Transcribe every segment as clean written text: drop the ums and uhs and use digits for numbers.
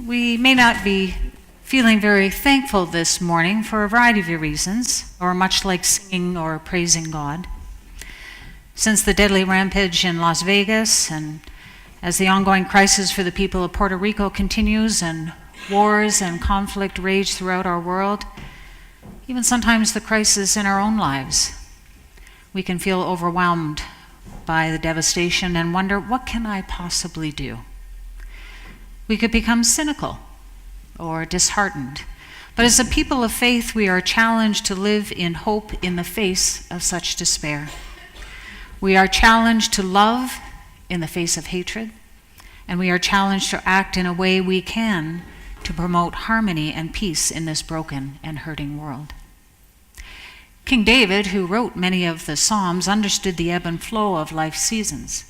We may not be feeling very thankful this morning for a variety of reasons, or much like singing or praising God. Since the deadly rampage in Las Vegas, and as the ongoing crisis for the people of Puerto Rico continues, and wars and conflict rage throughout our world, even sometimes the crisis in our own lives, we can feel overwhelmed by the devastation and wonder, what can I possibly do? We could become cynical or disheartened. But as a people of faith, we are challenged to live in hope in the face of such despair. We are challenged to love in the face of hatred, and we are challenged to act in a way we can to promote harmony and peace in this broken and hurting world. King David, who wrote many of the Psalms, understood the ebb and flow of life's seasons.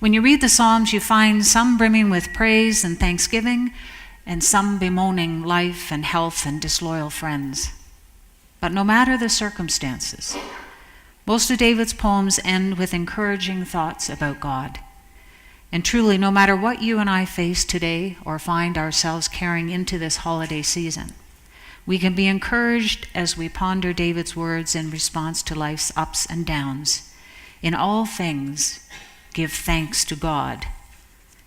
When you read the Psalms, you find some brimming with praise and thanksgiving, and some bemoaning life and health and disloyal friends. But no matter the circumstances, most of David's poems end with encouraging thoughts about God. And truly, no matter what you and I face today or find ourselves carrying into this holiday season, we can be encouraged as we ponder David's words in response to life's ups and downs. In all things, give thanks to God,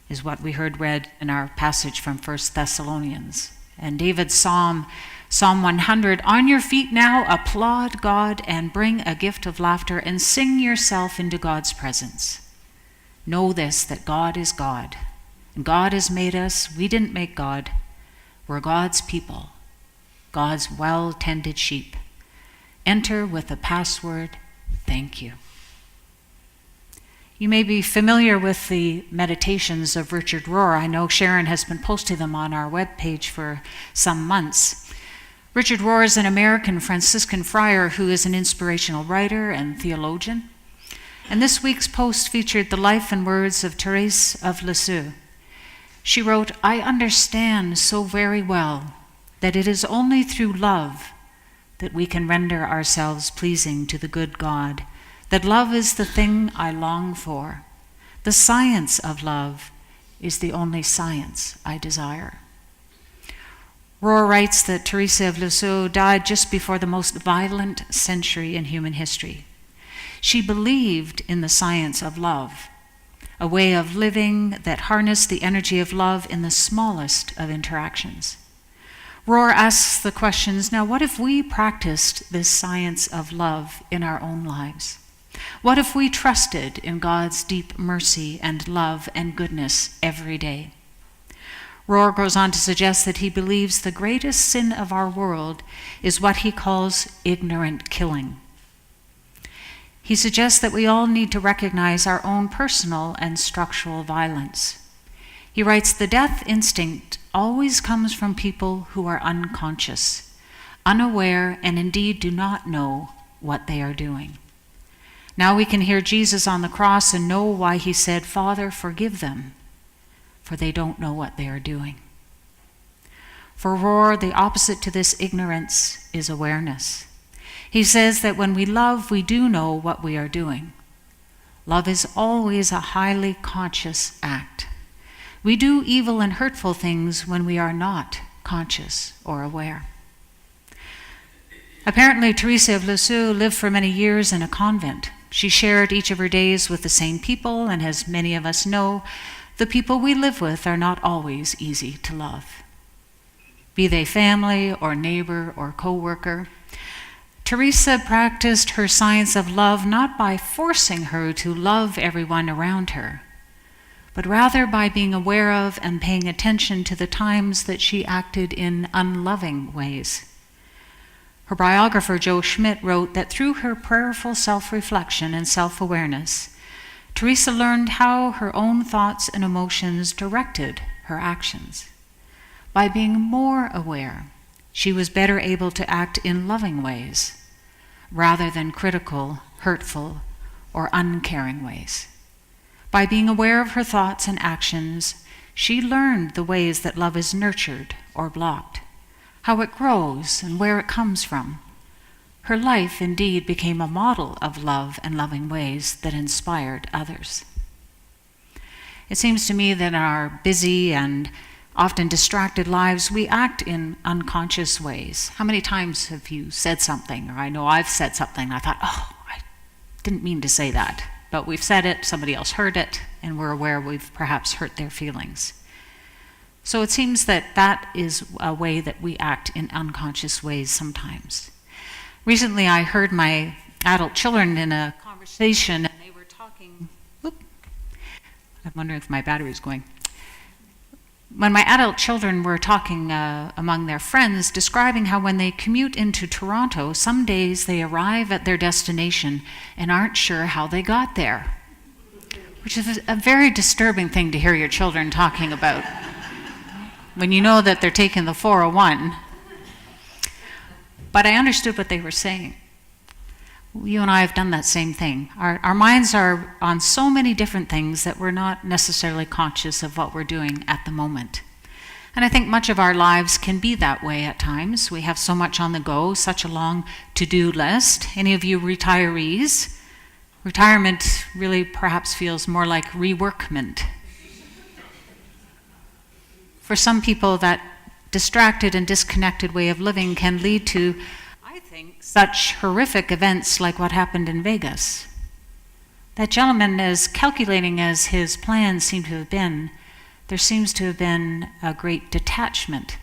is what we heard read in our passage from 1 Thessalonians. And David's Psalm 100, on your feet now, applaud God and bring a gift of laughter and sing yourself into God's presence. Know this, that God is God, and God has made us. We didn't make God. We're God's people, God's well-tended sheep. Enter with the password, thank you. You may be familiar with the meditations of Richard Rohr. I know Sharon has been posting them on our webpage for some months. Richard Rohr is an American Franciscan friar who is an inspirational writer and theologian. And this week's post featured the life and words of Thérèse of Lisieux. She wrote, I understand so very well that it is only through love that we can render ourselves pleasing to the good God, that love is the thing I long for. The science of love is the only science I desire. Rohr writes that Thérèse of Lisieux died just before the most violent century in human history. She believed in the science of love, a way of living that harnessed the energy of love in the smallest of interactions. Rohr asks the questions, now what if we practiced this science of love in our own lives? What if we trusted in God's deep mercy and love and goodness every day? Rohr goes on to suggest that he believes the greatest sin of our world is what he calls ignorant killing. He suggests that we all need to recognize our own personal and structural violence. He writes, the death instinct always comes from people who are unconscious, unaware, and indeed do not know what they are doing. Now we can hear Jesus on the cross and know why he said, Father, forgive them, for they don't know what they are doing. For Rohr, the opposite to this ignorance is awareness. He says that when we love, we do know what we are doing. Love is always a highly conscious act. We do evil and hurtful things when we are not conscious or aware. Apparently, Thérèse of Lisieux lived for many years in a convent. She shared each of her days with the same people, and as many of us know, the people we live with are not always easy to love. Be they family or neighbor or co-worker, Teresa practiced her science of love not by forcing her to love everyone around her, but rather by being aware of and paying attention to the times that she acted in unloving ways. Her biographer, Joe Schmidt, wrote that through her prayerful self-reflection and self-awareness, Teresa learned how her own thoughts and emotions directed her actions. By being more aware, she was better able to act in loving ways, rather than critical, hurtful, or uncaring ways. By being aware of her thoughts and actions, she learned the ways that love is nurtured or blocked, how it grows and where it comes from. Her life indeed became a model of love and loving ways that inspired others. It seems to me that in our busy and often distracted lives, we act in unconscious ways. How many times have you said something, or I know I've said something, and I thought, oh, I didn't mean to say that. But we've said it, somebody else heard it, and we're aware we've perhaps hurt their feelings. So it seems that that is a way that we act in unconscious ways sometimes. Recently, I heard my adult children in a conversation, and they were talking, I'm wondering if my battery's going. When my adult children were talking among their friends, describing how when they commute into Toronto, some days they arrive at their destination and aren't sure how they got there, which is a very disturbing thing to hear your children talking about when you know that they're taking the 401. But I understood what they were saying. You and I have done that same thing. Our minds are on so many different things that we're not necessarily conscious of what we're doing at the moment. And I think much of our lives can be that way at times. We have so much on the go, such a long to-do list. Any of you retirees? Retirement really perhaps feels more like reworkment. For some people, that distracted and disconnected way of living can lead to, I think, such horrific events like what happened in Vegas. That gentleman, as calculating as his plans seem to have been, there seems to have been a great detachment,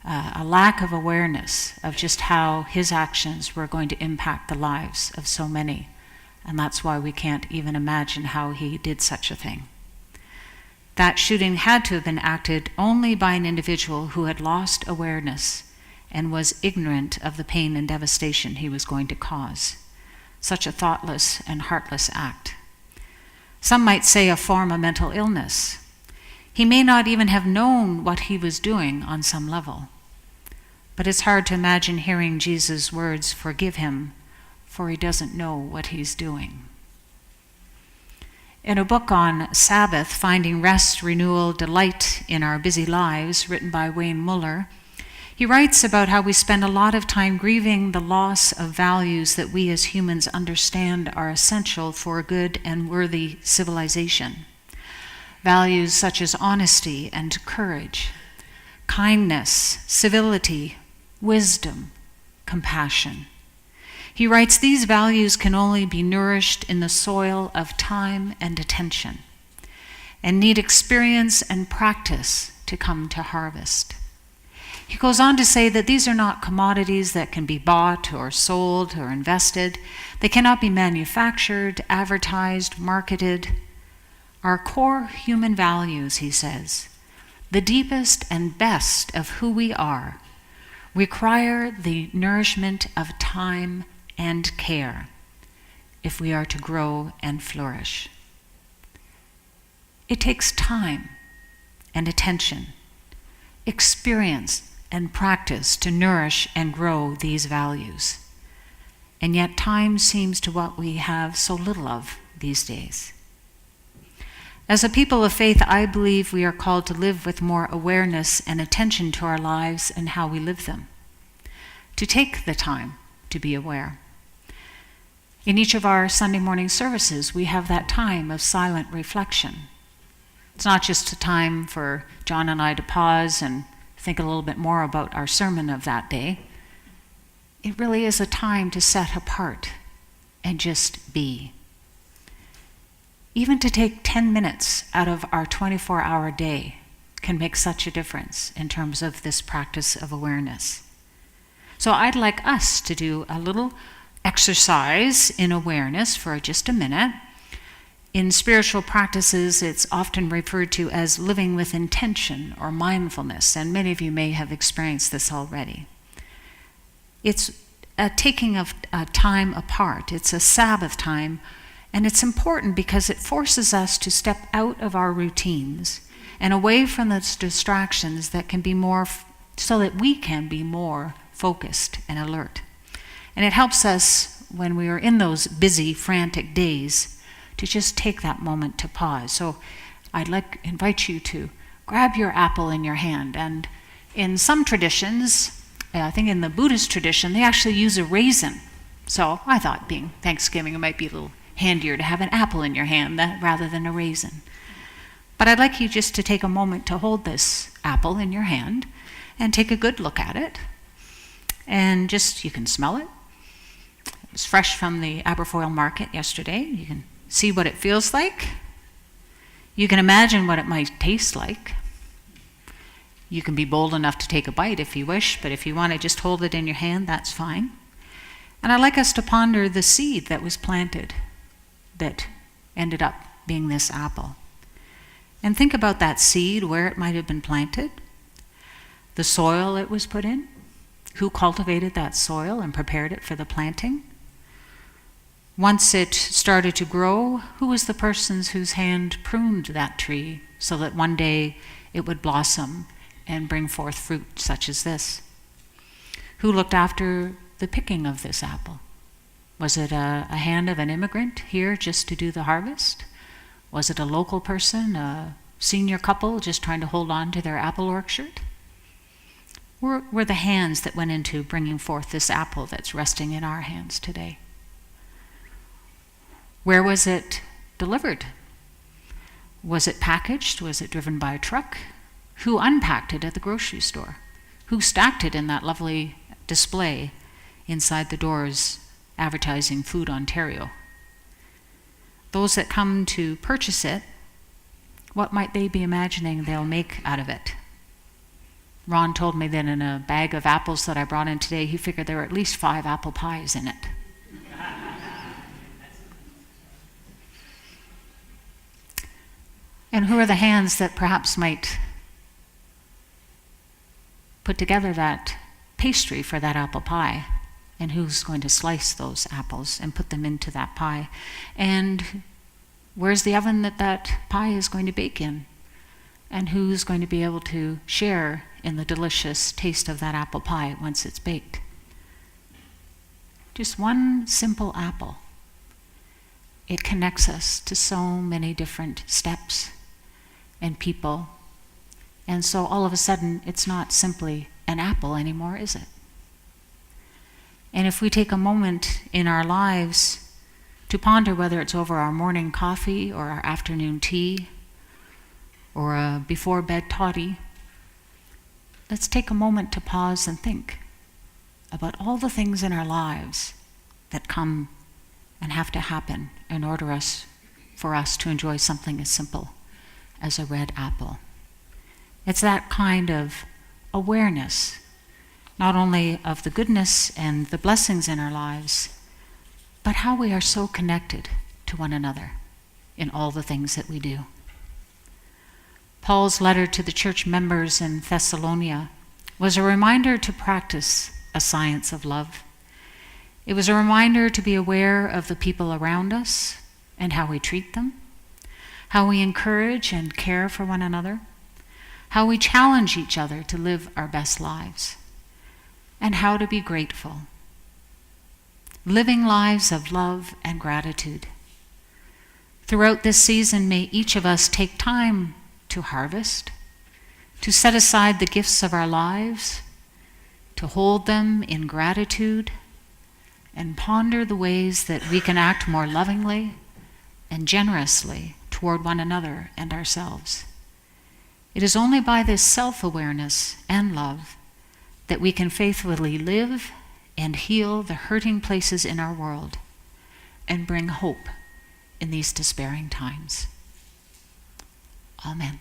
a lack of awareness of just how his actions were going to impact the lives of so many. And that's why we can't even imagine how he did such a thing. That shooting had to have been acted only by an individual who had lost awareness and was ignorant of the pain and devastation he was going to cause. Such a thoughtless and heartless act. Some might say a form of mental illness. He may not even have known what he was doing on some level. But it's hard to imagine hearing Jesus' words, "Forgive him, for he doesn't know what he's doing." In a book on Sabbath, Finding Rest, Renewal, Delight in Our Busy Lives, written by Wayne Muller, he writes about how we spend a lot of time grieving the loss of values that we as humans understand are essential for a good and worthy civilization. Values such as honesty and courage, kindness, civility, wisdom, compassion. He writes, these values can only be nourished in the soil of time and attention, and need experience and practice to come to harvest. He goes on to say that these are not commodities that can be bought or sold or invested. They cannot be manufactured, advertised, marketed. Our core human values, he says, the deepest and best of who we are, require the nourishment of time and care if we are to grow and flourish. It takes time and attention, experience and practice to nourish and grow these values. And yet time seems to what we have so little of these days. As a people of faith, I believe we are called to live with more awareness and attention to our lives and how we live them, to take the time to be aware. In each of our Sunday morning services, we have that time of silent reflection. It's not just a time for John and I to pause and think a little bit more about our sermon of that day. It really is a time to set apart and just be. Even to take 10 minutes out of our 24-hour day can make such a difference in terms of this practice of awareness. So I'd like us to do a little exercise in awareness for just a minute. In spiritual practices, it's often referred to as living with intention or mindfulness, and many of you may have experienced this already. It's a taking of time apart. It's a Sabbath time, and it's important because it forces us to step out of our routines and away from those distractions that can be more, so that we can be more focused and alert. And it helps us when we are in those busy, frantic days to just take that moment to pause. So I'd like to invite you to grab your apple in your hand. And in some traditions, I think in the Buddhist tradition, they actually use a raisin. So I thought, being Thanksgiving, it might be a little handier to have an apple in your hand rather than a raisin. But I'd like you just to take a moment to hold this apple in your hand and take a good look at it. And just, you can smell it. It was fresh from the Aberfoyle market yesterday. You can see what it feels like. You can imagine what it might taste like. You can be bold enough to take a bite if you wish, but if you want to just hold it in your hand, that's fine. And I'd like us to ponder the seed that was planted that ended up being this apple. And think about that seed, where it might have been planted, the soil it was put in, who cultivated that soil and prepared it for the planting. Once it started to grow, who was the person whose hand pruned that tree so that one day it would blossom and bring forth fruit such as this? Who looked after the picking of this apple? Was it a hand of an immigrant here just to do the harvest? Was it a local person, a senior couple just trying to hold on to their apple orchard? Were the hands that went into bringing forth this apple that's resting in our hands today? Where was it delivered? Was it packaged? Was it driven by a truck? Who unpacked it at the grocery store? Who stacked it in that lovely display inside the doors advertising Food Ontario? Those that come to purchase it, what might they be imagining they'll make out of it? Ron told me that in a bag of apples that I brought in today, he figured there were at least 5 apple pies in it. And who are the hands that perhaps might put together that pastry for that apple pie? And who's going to slice those apples and put them into that pie? And where's the oven that pie is going to bake in? And who's going to be able to share in the delicious taste of that apple pie once it's baked? Just one simple apple. It connects us to so many different steps and people. And so all of a sudden, it's not simply an apple anymore, is it? And if we take a moment in our lives to ponder whether it's over our morning coffee or our afternoon tea or a before bed toddy, let's take a moment to pause and think about all the things in our lives that come and have to happen in order for us to enjoy something as simple as a red apple. It's that kind of awareness, not only of the goodness and the blessings in our lives, but how we are so connected to one another in all the things that we do. Paul's letter to the church members in Thessalonica was a reminder to practice a science of love. It was a reminder to be aware of the people around us and how we treat them, how we encourage and care for one another, how we challenge each other to live our best lives, and how to be grateful. Living lives of love and gratitude. Throughout this season, may each of us take time to harvest, to set aside the gifts of our lives, to hold them in gratitude, and ponder the ways that we can act more lovingly and generously toward one another and ourselves. It is only by this self-awareness and love that we can faithfully live and heal the hurting places in our world and bring hope in these despairing times. Amen.